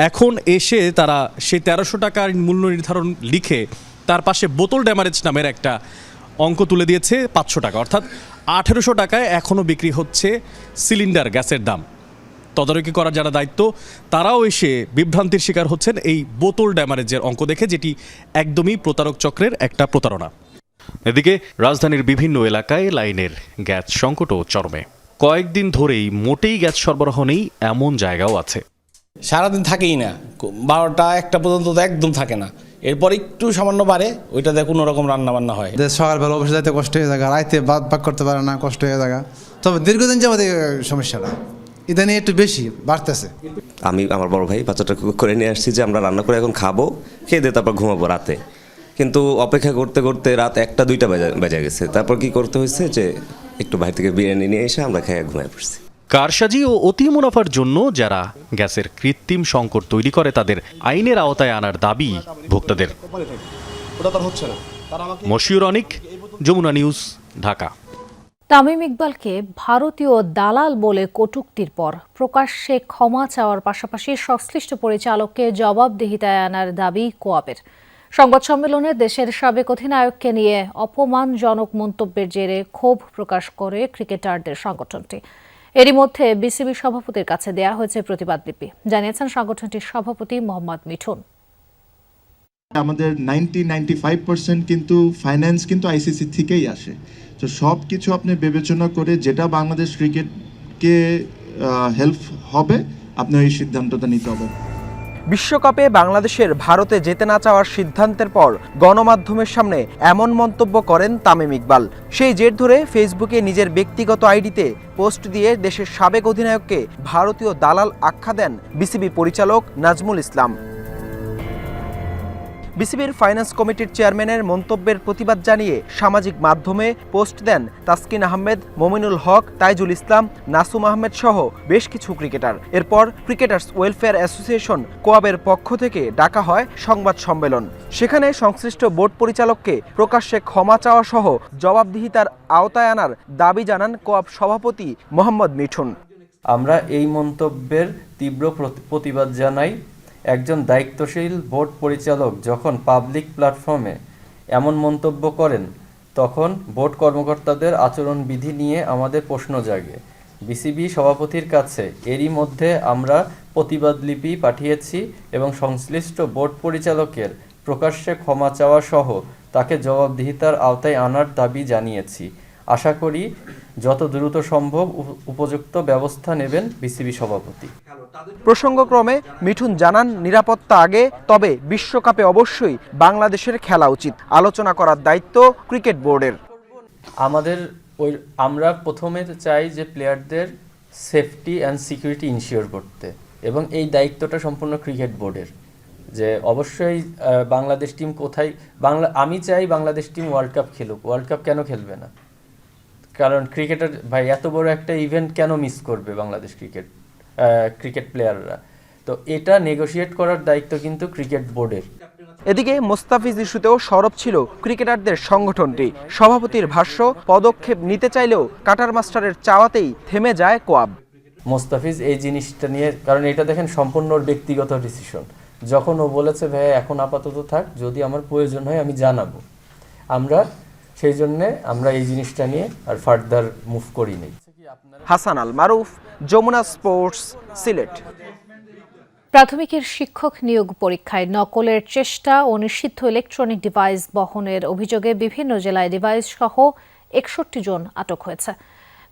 এখন এসে তারা সেই 1300 টাকার মূল্য নির্ধারণ লিখে তার পাশে বোতল ড্যামারেজ নামের একটা অঙ্ক তুলে দিয়েছে 500 টাকা, অর্থাৎ 1800 টাকায় এখনও বিক্রি হচ্ছে সিলিন্ডার গ্যাসের দাম। তদারকি করার যারা দায়িত্ব তারাও এসে বিভ্রান্তির শিকার হচ্ছেন এই বোতল ড্যামারেজের অঙ্ক দেখে, যেটি একদমই প্রতারক চক্রের একটা প্রতারণা। এদিকে রাজধানীর বিভিন্ন এলাকায় লাইনের গ্যাস সংকটও চরমে। কয়েকদিন ধরেই মোটেই গ্যাস সরবরাহ নেই এমন জায়গাও আছে। সারাদিন থাকেই না, 12টা 1টা পর্যন্ত তো একদম থাকে না, এরপর একটু সামান্য বাড়ে, ওইটাতে কোনো রকম রান্না বান্না হয়। সকালবেলা অবশ্যই যাইতে কষ্ট হয়ে যায়, রাইতে বাদ করতে পারে না, কষ্ট হয়ে যায়। তবে দীর্ঘদিন যাবত এই সমস্যাটা ইদানিং একটু বেশি বাড়তেছে। আমি আমার বড় ভাই বাচ্চাটা করে নিয়ে আসছি যে আমরা রান্না করে এখন খাবো, খেয়ে দিয়ে তারপর ঘুমাবো রাতে, কিন্তু অপেক্ষা করতে করতে রাত 1টা 2টা বেজে গেছে। তারপর কি করতে হয়েছে যে একটু বাইরে থেকে বিরিয়ানি নিয়ে এসে আমরা খেয়ে ঘুমায় পড়ছি। কারসাজি ও অতি মুনাফার জন্য যারা গ্যাসের কৃত্রিম সংকট তৈরি করে তাদের আইনের আওতায় আনার দাবি ভোক্তাদের। মশিউর অনিক, যমুনা নিউজ, ঢাকা। তামিম ইকবালকে ভারতীয় দালাল বলে কটূক্তির পর প্রকাশ্যে ক্ষমা চাওয়ার পাশাপাশি সংশ্লিষ্ট পরিচালককে জবাবদিহিতায় আনার দাবি কোয়াবের। সংবাদ সম্মেলনে দেশের সাবেক অধিনায়ককে নিয়ে অপমানজনক মন্তব্যের জেরে ক্ষোভ প্রকাশ করে ক্রিকেটারদের সংগঠনটি। এরই মধ্যে বিসিবি সভাপতির কাছে দেয়া হয়েছে প্রতিবাদলিপি, জানিয়েছেন সংগঠনটির সভাপতি মোহাম্মদ মিঠুন। আমাদের 95% কিন্তু ফাইন্যান্স কিন্তু আইসিসি থেকেই আসে, তো সব কিছু আপনি বিবেচনা করে যেটা বাংলাদেশ ক্রিকেটকে হেল্প হবে আপনি এই সিদ্ধান্তটা নিতে হবে। বিশ্বকাপে বাংলাদেশের ভারতে যেতে না চাওয়ার সিদ্ধান্তের পর গণমাধ্যমের সামনে এমন মন্তব্য করেন তামিম ইকবাল। সেই জের ধরে ফেসবুকে নিজের ব্যক্তিগত আইডিতে পোস্ট দিয়ে দেশের সাবেক অধিনায়ককে ভারতীয় দালাল আখ্যা দেন বিসিবি পরিচালক নাজমুল ইসলাম। বিসিবির ফাইন্যান্স কমিটির চেয়ারম্যানের মন্তব্যের প্রতিবাদ জানিয়ে সামাজিক মাধ্যমে পোস্ট দেন তাসকিন আহমেদ, মমিনুল হক, তাইজুল ইসলাম, নাসুম আহমেদ সহ বেশ কিছু ক্রিকেটার। এরপর ক্রিকেটার্স ওয়েলফেয়ার অ্যাসোসিয়েশন কোয়াবের পক্ষ থেকে ডাকা হয় সংবাদ সম্মেলন। সেখানে সংশ্লিষ্ট বোর্ড পরিচালককে প্রকাশ্যে ক্ষমা চাওয়া সহ জবাবদিহিতার আওতায় আনার দাবি জানান কোয়াব সভাপতি মোহাম্মদ মিঠুন। আমরা এই মন্তব্যের তীব্র প্রতিবাদ জানাই। একজন দায়িত্বশীল বোর্ড পরিচালক যখন পাবলিক প্ল্যাটফর্মে এমন মন্তব্য করেন তখন বোর্ড কর্মকর্তাদের আচরণবিধি নিয়ে আমাদের প্রশ্ন জাগে। বিসিবি সভাপতির কাছে এরই মধ্যে আমরা প্রতিবাদলিপি পাঠিয়েছি এবং সংশ্লিষ্ট বোর্ড পরিচালকের প্রকাশ্যে ক্ষমা চাওয়া সহ তাকে জবাবদিহিতার আওতায় আনার দাবি জানিয়েছি। আশা করি যত দ্রুত সম্ভব উপযুক্ত ব্যবস্থা নেবেন বিসিবি সভাপতি। প্রসঙ্গক্রমে মিঠুন জানান, নিরাপত্তা আগে, তবে বিশ্বকাপে অবশ্যই বাংলাদেশের খেলা উচিত। আলোচনা করার দায়িত্ব ক্রিকেট বোর্ডের। আমরা প্রথমে চাই যে প্লেয়ারদের সেফটি অ্যান্ড সিকিউরিটি ইনশিওর করতে, এবং এই দায়িত্বটা সম্পূর্ণ ক্রিকেট বোর্ডের। যে অবশ্যই বাংলাদেশ টিম কোথায় আমি চাই বাংলাদেশ টিম ওয়ার্ল্ড কাপ খেলুক। ওয়ার্ল্ড কাপ কেন খেলবে না? কারণ ক্রিকেটার ভাই এত বড় একটা ইভেন্ট কেন মিস করবে বাংলাদেশ ক্রিকেট? ক্রিকেট প্লেয়াররা। তো এটা নেগোশিয়েট করার দায়িত্ব কিন্তু ক্রিকেট বোর্ডের। এদিকে মোস্তাফিজ ইস্যুতেও সরব ছিল ক্রিকেটারদের সংগঠনটি। সভাপতির ভাষ্য, পদক্ষেপ নিতে চাইলেও কাটার মাস্টারের চাওয়াতেই থেমে যায় কোয়াব। মোস্তাফিজ এই জিনিসটা নিয়ে, কারণ এটা দেখেন সম্পূর্ণ ব্যক্তিগত ডিসিশন, যখন ও বলেছে ভাই এখন আপাতত থাক, যদি আমার প্রয়োজন হয় আমি জানাবো, আমরা সেই জন্যে আমরা এই জিনিসটা নিয়ে আর ফার্দার মুভ করি নাই। হাসান আল মারুফ, যমুনা স্পোর্টস, সিলেট। প্রাথমিকের শিক্ষক নিয়োগ পরীক্ষায় নকলের চেষ্টা ও নিষিদ্ধ ইলেকট্রনিক ডিভাইস বহনের অভিযোগে বিভিন্ন জেলায় ডিভাইস সহ 61 জন আটক হয়েছে।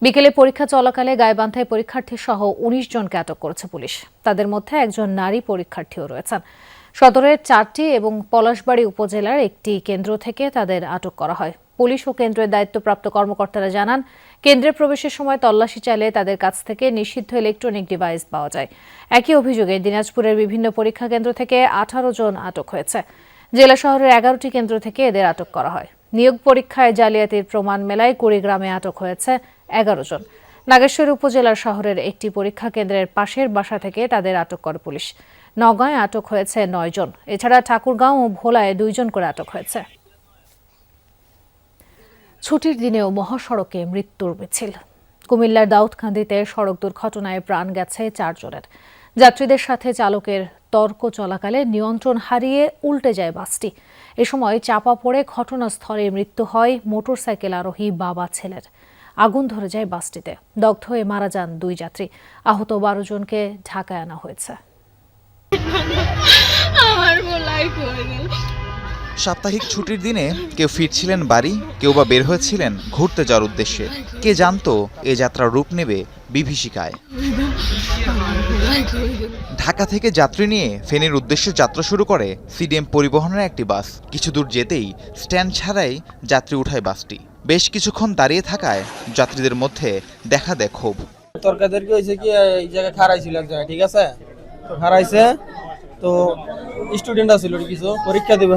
বিকেলে পরীক্ষা চলাকালে গাইবান্ধায় পরীক্ষার্থী সহ 19 জনকে আটক করেছে পুলিশ। তাদের মধ্যে একজন নারী পরীক্ষার্থীও রয়েছেন। সদরের 4টি এবং পলাশবাড়ী উপজেলার একটি কেন্দ্র থেকে তাদের আটক করা হয়। পুলিশ ও কেন্দ্রের দায়িত্বপ্রাপ্ত কর্মকর্তারা জানান, কেন্দ্রে প্রবেশের সময় তল্লাশি চালিয়ে তাদের কাছ থেকে নিষিদ্ধ ইলেকট্রনিক ডিভাইস পাওয়া যায়। একই অভিযোগে দিনাজপুরের বিভিন্ন পরীক্ষা কেন্দ্র থেকে 18 জন আটক হয়েছে। জেলা শহরের 11টি কেন্দ্র থেকে এদের আটক করা হয়। নিয়োগ পরীক্ষায় জালিয়াতির প্রমাণ মেলায় কুড়িগ্রামে আটক হয়েছে 11 জন। নাগেশ্বরী উপজেলার শহরের একটি পরীক্ষা কেন্দ্রের পাশের বাসা থেকে তাদের আটক করে পুলিশ। নওগাঁয় আটক হয়েছে 9 জন। এছাড়া ঠাকুরগাঁও ও ভোলায় 2 জন করে আটক হয়েছে। ছুটির দিনেও মহাসড়কে মৃত্যুর মিছিল। কুমিল্লার দাউদকান্দিতে সড়ক দুর্ঘটনায় প্রাণ গেছে 4 জনের। যাত্রীদের সাথে চালকের তর্ক চলাকালে নিয়ন্ত্রণ হারিয়ে উল্টে যায় বাসটি। এ সময় চাপা পড়ে ঘটনাস্থলে মৃত্যু হয় মোটরসাইকেল আরোহী বাবা ছেলের। আগুন ধরে যায় বাসটিতে। দগ্ধ হয়ে মারা যান 2 যাত্রী। আহত 12 জনকে ঢাকায় আনা হয়েছে। সাপ্তাহিক ছুটির দিনে কেউ ফিরছিলেন বাড়ি, কেউ বা বের হয়েছিলেন ঘুরতে যাওয়ার উদ্দেশ্যে। কে জানতো এ যাত্রার রূপ নেবে বিভীষিকায়। ঢাকা থেকে যাত্রী নিয়ে ফেনীর উদ্দেশ্যে যাত্রা শুরু করে সিডিএম পরিবহনের একটি বাস। কিছু দূর যেতেই স্ট্যান্ড ছাড়াই যাত্রী উঠায় বাসটি। বেশ কিছুক্ষণ দাঁড়িয়ে থাকায় যাত্রীদের মধ্যে দেখা দেয় ক্ষোভ। তরকাদেরকে হয়েছে কি এই জায়গায় খারাইছিল এক জায়গায়, ঠিক আছে, তো খারাইছে, তো স্টুডেন্ট আছিল কিছু পরীক্ষা দিবে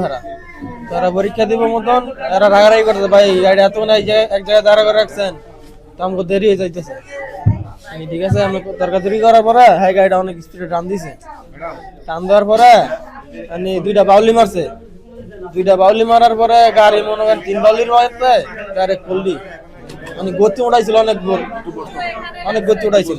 তারা পরীক্ষা দিব মতন এরা রাগারাগি করতেছে, ভাই গাড়ি এত না এক জায়গায় দাঁড়া করে রাখছেন, তো আমাকে দেরি হয়ে যাইতেছে, ঠিক আছে। আমি তরকারি করার পরে হ্যাঁ গাড়িটা অনেক স্পিডে টান দিছে। টান দেওয়ার পরে 2টা বাউলি মারছে। 2টা বাউলি মারার পরে গাড়ি মনে করেন 3 বাউলির মারতে ডাইরেক্ট পল্লি, মানে গতি উঠাইছিল, অনেক গতি উঠাইছিল।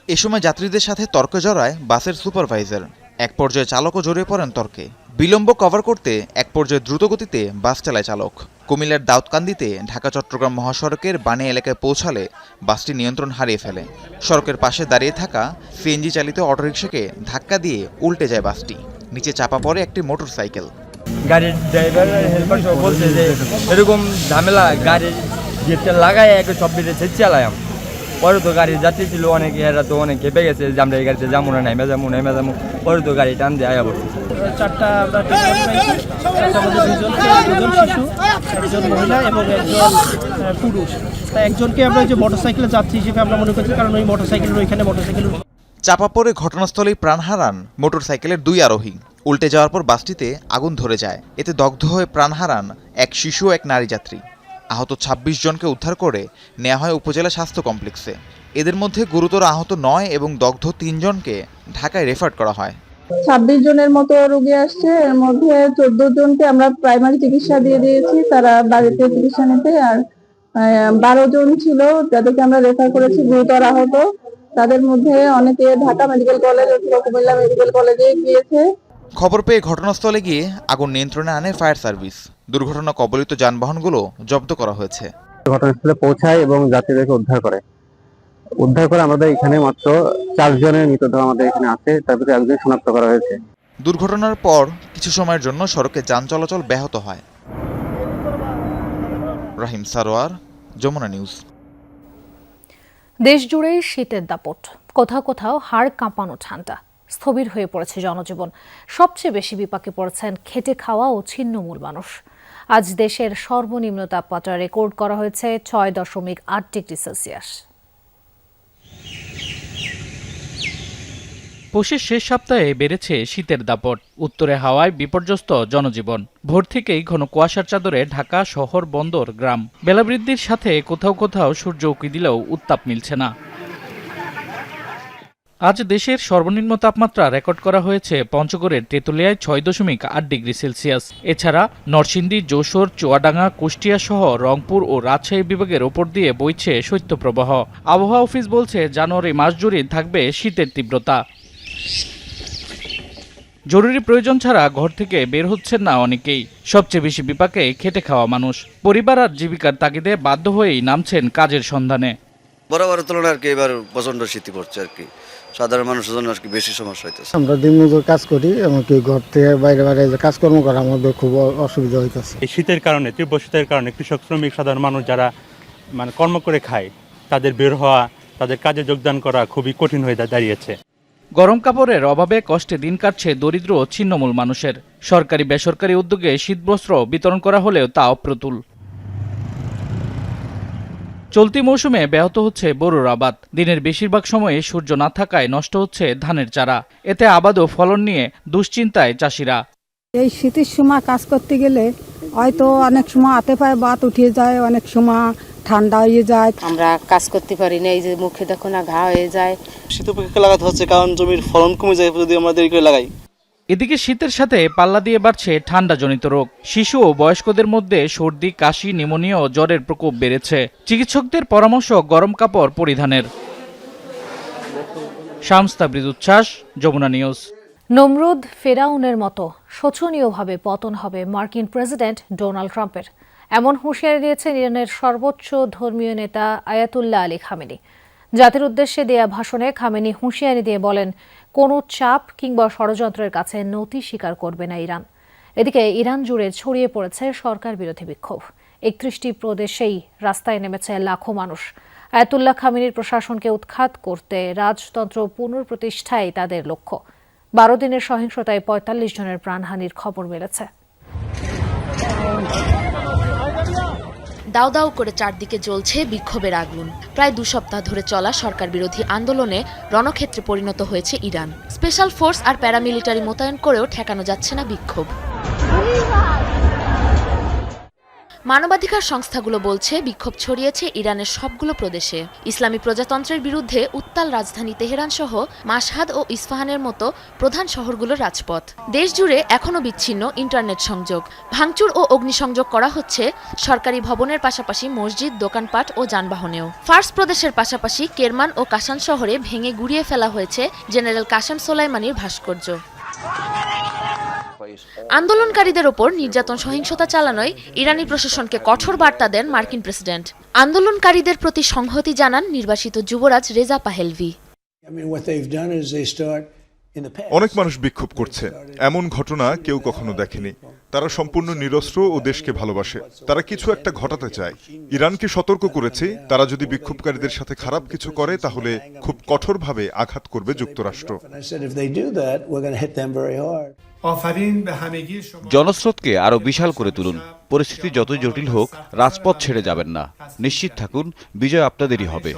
এ সময় যাত্রীদের সাথে তর্কে জড়ায় বাসের সুপারভাইজার। এক পর্যায়ে চালকও জড়িয়ে পড়েন তর্কে। বিলম্ব কভার করতে এক পর্যায়ে দ্রুত গতিতে বাস চালায় চালক। কুমিল্লার দাউদকান্দিতে ঢাকা চট্টগ্রাম মহাসড়কের বানি এলাকায় পৌঁছালে বাসটি নিয়ন্ত্রণ হারিয়ে ফেলে। সড়কের পাশে দাঁড়িয়ে থাকা সিএনজি চালিত অটোরিকশাকে ধাক্কা দিয়ে উল্টে যায় বাসটি। নিচে চাপা পড়ে একটি মোটরসাইকেল। গাড়ির ড্রাইভার হেল্পার সব বলছে যে এরকম ঝামেলা, গাড়ির গেটটা লাগায় একটু সব বেঁধে ছেড়ে চালাম। পরে তো গাড়ির যাত্রী ছিল অনেক, এরা তো অনেক খেপে গেছে যে আমরা এই গাড়িতে যাবো না, নেমে যাবো। পরে তো গাড়ি টান দিয়ে আয়া পড়ছে। 4টা আমরা দুজন শিশু, একজন মহিলা এবং একজন পুরুষ। তাই একজনকে আমরা যে মোটরসাইকেলের যাত্রী হিসেবে আমরা মনে করছি, কারণ ওই মোটরসাইকেল চাপা পড়ে ঘটনাস্থলেই প্রাণ হারান মোটরসাইকেলের 2 আরোহী। উল্টে যাওয়ার পর বাসটিতে আগুন ধরে যায়। এতে দগ্ধ হয়ে প্রাণ হারান এক শিশু ও এক নারী যাত্রী। আহত 26 জনকে উদ্ধার করে নেওয়া হয় উপজেলা স্বাস্থ্য কমপ্লেক্সে। এদের মধ্যে গুরুতর আহত 9 এবং দগ্ধ 3 জনকে ঢাকায় রেফার করা হয়। 26 জনের মতো রোগী আসছে। এর মধ্যে 14 জনকে আমরা প্রাইমারি চিকিৎসা দিয়ে দিয়েছি, তারা বাড়িতে চিকিৎসা নিতে। আর 12 জন ছিল যাদেরকে আমরা রেফার করেছি গুরুতর আহত। তাদের মধ্যে অনেকে ঢাকা মেডিকেল কলেজ অথবা কুমিল্লা মেডিকেল কলেজে গিয়েছে। খবর পেয়ে ঘটনাস্থলে গিয়ে আগুন নিয়ন্ত্রণে আনে ফায়ার সার্ভিস। দুর্ঘটনা কবলিত যানবাহনগুলো জব্দ করা হয়েছে। ঘটনাস্থলে পৌঁছায় এবং যাত্রীদেরকে উদ্ধার করে আমাদের এখানে মাত্র 4 জনের মৃতদেহ আমাদের এখানে আছে, তার ভিতরে একজন শনাক্ত করা হয়েছে। দুর্ঘটনার পর কিছু সময়ের জন্য সড়কে যান চলাচল ব্যাহত হয়। রাহিম সারোয়ার, যমুনা নিউজ। দেশ জুড়ে শীতের দাপট, কোথাও কোথাও হাড় কাঁপানো ঠান্ডা। স্থবির হয়ে পড়েছে জনজীবন। সবচেয়ে বেশি বিপাকে পড়েছেন খেটে খাওয়া ও ছিন্নমূল মানুষ। আজ দেশের সর্বনিম্ন তাপমাত্রা রেকর্ড করা হয়েছে 6.8 ডিগ্রি সেলসিয়াস। পৌষের শেষ সপ্তাহে বেড়েছে শীতের দাপট। উত্তরে হাওয়ায় বিপর্যস্ত জনজীবন। ভোর থেকেই ঘন কুয়াশার চাদরে ঢাকা শহর, বন্দর, গ্রাম। বেলা বৃদ্ধির সাথে কোথাও কোথাও সূর্য উঁকি দিলেও উত্তাপ মিলছে না। আজ দেশের সর্বনিম্ন তাপমাত্রা রেকর্ড করা হয়েছে পঞ্চগড়ের তেঁতুলিয়ায় 6.8 ডিগ্রি সেলসিয়াস। এছাড়া নরসিংদী, যশোর, চুয়াডাঙ্গা, কুষ্টিয়া সহ রংপুর ও রাজশাহী বিভাগের ওপর দিয়ে বইছে শৈত্যপ্রবাহ। আবহাওয়া অফিস বলছে জানুয়ারি মাস জুড়ে থাকবে শীতের তীব্রতা। জরুরি প্রয়োজন ছাড়া ঘর থেকে বের হচ্ছেন না অনেকেই। সবচেয়ে বেশি বিপাকে খেটে খাওয়া মানুষ। পরিবার আর জীবিকার তাগিদে বাধ্য হয়েই নামছেন কাজের সন্ধানে। বরাবরের তুলনায় আর কি এবার প্রচন্ড শীত পড়ছে আর কি, সাধারণ মানুষের জন্য আর কি বেশি সমস্যা হইতেছে। আমরা দিনমজুর কাজ করি, এমনকি ঘর থেকে বাইরে বাইরে যে কাজকর্ম করা আমাদের খুব অসুবিধা হইতেছে। এই শীতের কারণে, তীব্র শীতের কারণে কৃষক, শ্রমিক, সাধারণ মানুষ যারা কর্ম করে খায় তাদের বের হওয়া, তাদের কাজে যোগদান করা খুবই কঠিন হয়ে দাঁড়িয়েছে। গরম কাপড়ের অভাবে কষ্টে দিন কাটছে দরিদ্র ও ছিন্নমূল মানুষের। সরকারি বেসরকারি উদ্যোগে শীতবস্ত্র বিতরণ করা হলেও তা অপ্রতুল। চলতি মৌসুমে ব্যাহত হচ্ছে বোরোর আবাদ। দিনের বেশিরভাগ সময়ে সূর্য না থাকায় নষ্ট হচ্ছে ধানের চারা। এতে আবাদ ও ফলন নিয়ে দুশ্চিন্তায় চাষিরা। এই শীতের সময় কাজ করতে গেলে হয়তো অনেক সময় হাতে পায়ে বাত উঠে যায়, অনেক সময় ঠান্ডা হয়ে যায়, আমরা কাজ করতে পারি না। এই যে মুখে দেখো না ঘা হয়ে যায়। শীত উপেক্ষা লাগাতে হচ্ছে, কারণ জমির ফলন কমে যায় যদি আমরা দেরি করে লাগাই। এদিকে শীতের সাথে পাল্লা দিয়ে বাড়ছে ঠান্ডাজনিত রোগ। শিশু ও বয়স্কদের মধ্যে সর্দি, কাশি, নিউমোনিয়া ও জ্বরের প্রকোপ বেড়েছে। চিকিৎসকদের পরামর্শ গরম কাপড় পরিধানের। শামস তাবরিজ উচ্ছ্বাস, যমুনা নিউজ। নমরুদ ফেরাউনের মতো শোচনীয়ভাবে পতন হবে মার্কিন প্রেসিডেন্ট ডোনাল্ড ট্রাম্পের, এমন হুঁশিয়ারি দিয়েছেন ইরানের সর্বোচ্চ ধর্মীয় নেতা আয়াতুল্লাহ আলী খামেনি। জাতির উদ্দেশ্যে দেয়া ভাষণে খামেনি হুঁশিয়ারি দিয়ে বলেন, কোনো চাপ কিংবা ষড়যন্ত্রের কাছে নতি স্বীকার করবে না ইরান। এদিকে ইরান জুড়ে ছড়িয়ে পড়েছে সরকার বিরোধী বিক্ষোভ। 31টি প্রদেশেই রাস্তায় নেমেছে লাখো মানুষ। আয়াতুল্লাহ খামেনির প্রশাসনকে উৎখাত করতে রাজতন্ত্র পুনঃপ্রতিষ্ঠাই তাদের লক্ষ্য। 12 দিনের সহিংসতায় 45 জনের প্রাণহানির খবর মিলেছে। দাউ দাউ করে চারদিকে জ্বলছে বিক্ষোভের আগুন। প্রায় 2 সপ্তাহ ধরে চলা সরকার বিরোধী আন্দোলনে রণক্ষেত্রে পরিণত হয়েছে ইরান। স্পেশাল ফোর্স আর প্যারামিলিটারি মোতায়েন করেও ঠেকানো যাচ্ছে না বিক্ষোভ। মানবাধিকার সংস্থাগুলো বলছে বিক্ষোভ ছড়িয়েছে ইরানের সবগুলো প্রদেশে। ইসলামী প্রজাতন্ত্রের বিরুদ্ধে উত্তাল রাজধানী তেহরান সহ মাশহাদ ও ইস্পাহানের মতো প্রধান শহরগুলোর রাজপথ। দেশ জুড়ে এখনও বিচ্ছিন্ন ইন্টারনেট সংযোগ। ভাঙচুর ও অগ্নিসংযোগ করা হচ্ছে সরকারি ভবনের পাশাপাশি মসজিদ, দোকানপাট ও যানবাহনেও। ফার্স প্রদেশের পাশাপাশি কেরমান ও কাশান শহরে ভেঙে গুড়িয়ে ফেলা হয়েছে জেনারেল কাসেম সোলাইমানির ভাস্কর্য। আন্দোলনকারীদের ওপর নির্যাতন, সহিংসতা চালানোয় ইরানি প্রশাসনকে কঠোর বার্তা দেন মার্কিন প্রেসিডেন্ট। আন্দোলনকারীদের প্রতি সংহতি জানান নির্বাসিত যুবরাজ রেজা পাহেলভি। অনেক মানুষ বিক্ষোভ করছে, এমন ঘটনা কেউ কখনো দেখেনি। তারা সম্পূর্ণ নিরস্ত্র ও দেশকে ভালোবাসে। তারা কিছু একটা ঘটাতে চায়। ইরানকে সতর্ক করেছে, তারা যদি বিক্ষোভকারীদের সাথে খারাপ কিছু করে তাহলে খুব কঠোরভাবে আঘাত করবে যুক্তরাষ্ট্র। জনস্রোতকে আরো বিশাল করে তুলুন। পরিস্থিতি যতই জটিল হোক, রাজপথ ছেড়ে যাবেন না। নিশ্চিত থাকুন, বিজয় আপনাদেরই হবে।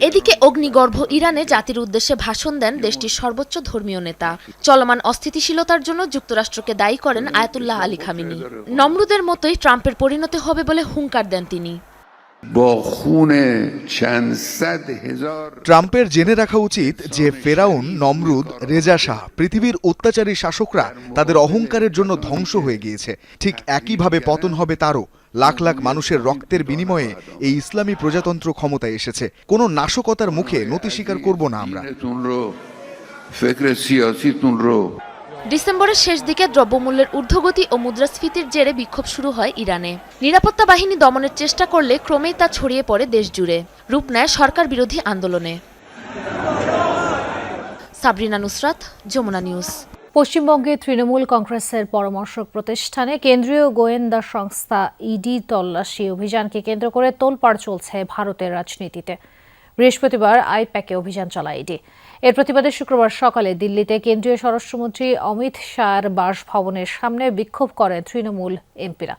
এদিকে অগ্নিগর্ভ ইরানে জাতির উদ্দেশ্যে ভাষণ দেন দেশটির সর্বোচ্চ ধর্মীয় নেতা। চলমান অস্থিতিশীলতার জন্য যুক্তরাষ্ট্রকে দায়ী করেন আয়াতুল্লাহ আলী খামেনি। নমরুদের মতোই ট্রাম্পের পরিণতি হবে বলে হুঙ্কার দেন তিনি। ট্রাম্পের জেনে রাখা উচিত যে ফেরাউন, নমরুদ, রেজা শাহ, পৃথিবীর অত্যাচারী শাসকরা তাদের অহংকারের জন্য ধ্বংস হয়ে গিয়েছে। ঠিক একইভাবে পতন হবে তারও। লাখ লাখ মানুষের রক্তের বিনিময়ে এই ইসলামী প্রজাতন্ত্র ক্ষমতায় এসেছে। কোনো নাশকতার মুখে নতি স্বীকার করব না আমরা। ডিসেম্বরের শেষ দিকে দ্রব্যমূল্যের ঊর্ধ্বগতি ও মুদ্রাস্ফীতির জেরে বিক্ষোভ শুরু হয় ইরানে। নিরাপত্তা বাহিনী দমনের চেষ্টা করলে ক্রমেই তা ছড়িয়ে পড়ে দেশ জুড়ে, রূপ নেয় সরকার বিরোধী আন্দোলনে। সাবরিনা নুসরাত, যমুনা নিউজ। পশ্চিমবঙ্গে তৃণমূল কংগ্রেসের পরামর্শক প্রতিষ্ঠানে কেন্দ্রীয় গোয়েন্দা সংস্থা ইডি তল্লাশি অভিযানকে কেন্দ্র করে তোলপাড় চলছে ভারতের রাজনীতিতে। বৃহস্পতিবার আইপ্যাকে অভিযান চালায় ইডি। এর প্রতিবাদে শুক্রবার সকালে দিল্লিতে কেন্দ্রীয় স্বরাষ্ট্রমন্ত্রী অমিত শাহর বাসভবনের সামনে বিক্ষোভ করে তৃণমূল এমপিরা।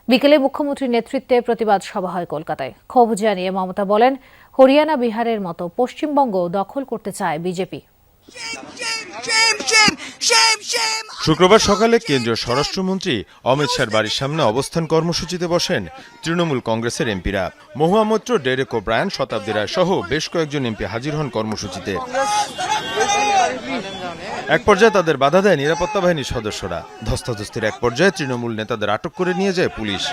বিকেলে মুখ্যমন্ত্রীর নেতৃত্বে প্রতিবাদ সভা হয় কলকাতায়। ক্ষোভ জানিয়ে মমতা বলেন, হরিয়ানা, বিহারের মতো পশ্চিমবঙ্গ দখল করতে চায় বিজেপি। শুক্রবার সকালে কেন্দ্রীয় স্বরাষ্ট্রমন্ত্রী অমিত শাহর বাড়ির সামনে অবস্থান কর্মসূচিতে বসেন তৃণমূল কংগ্রেসের এমপিরা। মহুয়া মৈত্র, ডেরেক ওব্রায়ান, শতাব্দী রায় সহ বেশ কয়েকজন এমপি হাজির হন কর্মসূচিতে। এক পর্যায়ে তাদের বাধা দেয় নিরাপত্তা বাহিনীর সদস্যরা। ধস্তাধস্তির এক পর্যায়ে তৃণমূল নেতাদের আটক করে নিয়ে যায় পুলিশ।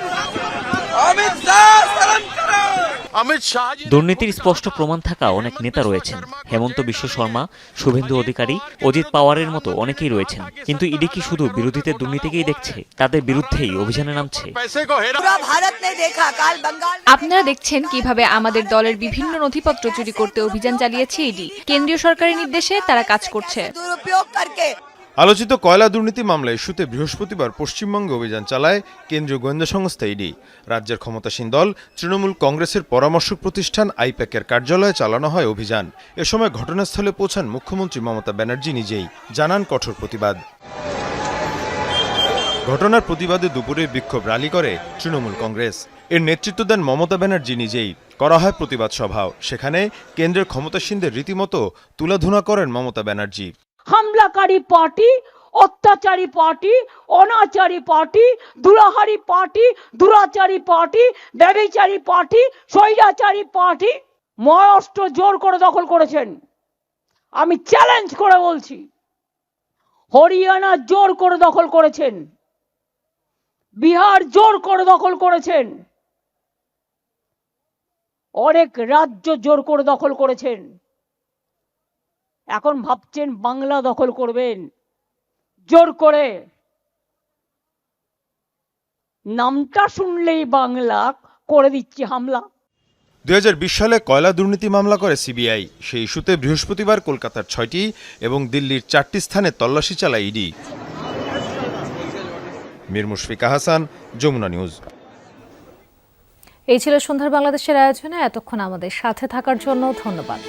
দুর্নীতির স্পষ্ট প্রমাণ থাকা অনেক নেতা রয়েছেন। হেমন্ত বিশ্ব শর্মা, শুভেন্দু অধিকারী, অজিত পাওয়ারের মতো অনেকেই রয়েছেন। কিন্তু ইডি কি শুধু বিরোধীদের দুর্নীতিকেই দেখছে? তাদের বিরুদ্ধেই অভিযানে নামছে। আপনারা দেখছেন কিভাবে আমাদের দলের বিভিন্ন নথিপত্র চুরি করতে অভিযান চালিয়েছে ইডি। কেন্দ্রীয় সরকারের নির্দেশে তারা কাজ করছে। আলোচিত কয়লা দুর্নীতি মামলা ইস্যুতে বৃহস্পতিবার পশ্চিমবঙ্গে অভিযান চালায় কেন্দ্রীয় গোয়েন্দা সংস্থা ইডি। রাজ্যের ক্ষমতাসীন দল তৃণমূল কংগ্রেসের পরামর্শক প্রতিষ্ঠান আইপ্যাকের কার্যালয়ে চালানো হয় অভিযান। এ সময় ঘটনাস্থলে পৌঁছান মুখ্যমন্ত্রী মমতা ব্যানার্জি নিজেই, জানান কঠোর প্রতিবাদ। ঘটনার প্রতিবাদে দুপুরে বিক্ষোভ র্যালি করে তৃণমূল কংগ্রেস। এর নেতৃত্ব দেন মমতা ব্যানার্জি নিজেই। করা হয় প্রতিবাদ সভাও। সেখানে কেন্দ্রের ক্ষমতাসীনদের রীতিমতো তুলাধুনা করেন মমতা ব্যানার্জি। হামলাকারী পার্টি, অত্যাচারী পার্টি, অনাচারী পার্টি, দুরাহারি পার্টি, দুরাচারী পার্টি, ব্যভিচারী পার্টি, স্বৈরাচারী পার্টি মহারাষ্ট্র জোর করে দখল করেছেন। আমি চ্যালেঞ্জ করে বলছি, হরিয়ানা জোর করে দখল করেছেন, বিহার জোর করে দখল করেছেন, অনেক রাজ্য জোর করে দখল করেছেন। এখন ভাবছেন বাংলা দখল করবেন জোর করে। নামটা শুনলেই বাংলা করে দিচ্ছে হামলা। 2020 সালে কয়লা দুর্নীতি মামলা করে সিবিআই। সেই ইস্যুতে বৃহস্পতিবার কলকাতার 6টি এবং দিল্লির 4টি স্থানে তল্লাশি চালায় ইডি। মীর মুশফিকা হাসান, যমুনা নিউজ। এই ছিল সন্ধ্যার বাংলাদেশের আয়োজনে। এতক্ষণ আমাদের সাথে থাকার জন্য ধন্যবাদ।